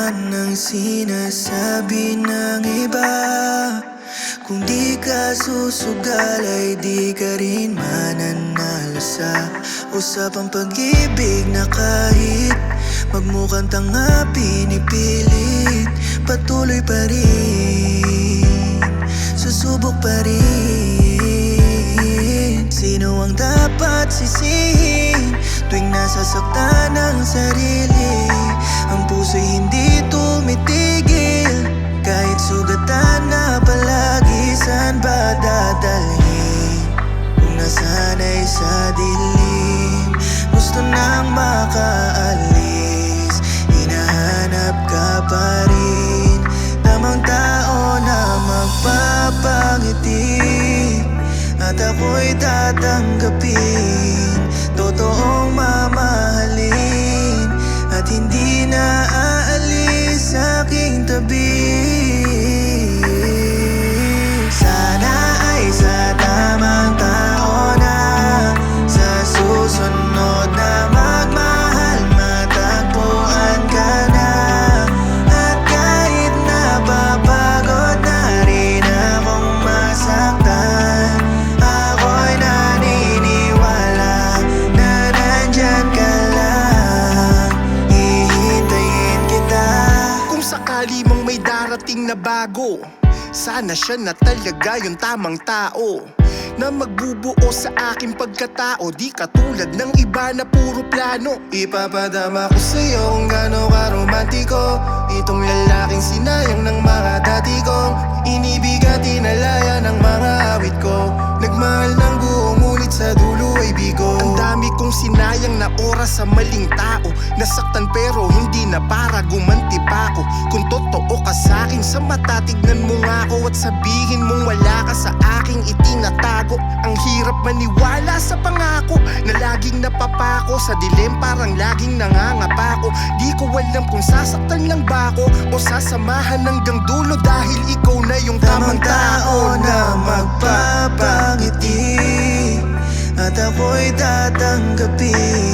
man ang sinasabi ng iba. Kung di ka susugal ay di ka rin mananalo sa usapang pag-ibig na kahit magmukhang tanga pinipilit. Patuloy pa rin, susubok pa rin. Sino ang dapat sisihin tuwing nasasaktan ang sarili? Ang puso'y hindi tumitigil kahit sugatan na palagi. Saan ba dadalhin kung nasanay sa dilim? Gusto nang makaalis, hinahanap ka pa rin. Tamang tao na magpapangiti at ako'y tatanggapin. Totoong mamahalin at hindi na aalis sa aking tabi. Sana ay sa tamang tao na sa susunod na magmahal matagpuan ka na. At kahit napapagod na rin akong masaktan, ako'y naniniwala na nandyan ka lang. Hihintayin kita. Kung sakali mang may darating na bago, sana siya na talaga yung tamang tao na magbubuo sa aking pagkatao. Di katulad ng iba na puro plano. Ipapadama ko sa'yo kung gano'n ka romantiko. Itong lalaking sinayang ng mga dati kong inibig at inalaya ng mga awit ko. Nagmahal ng buo ngunit sa dulo ay bigo. Ang dami kong sinayang na oras sa maling tao. Nasaktan pero hindi na para gumanti pa ako. Kung totoo ka sa'kin sa mata, tignan mo nga ako at sabihin mong wala ka sa aking itinatago. Ang hirap maniwala sa pangako na laging napapako sa dilim, parang laging nangangapa ko. Di ko alam kung sasaktan lang ba ako o sasamahan hanggang dulo, dahil ikaw na yung tamang tao na magpapangiti at ako'y tatanggapin.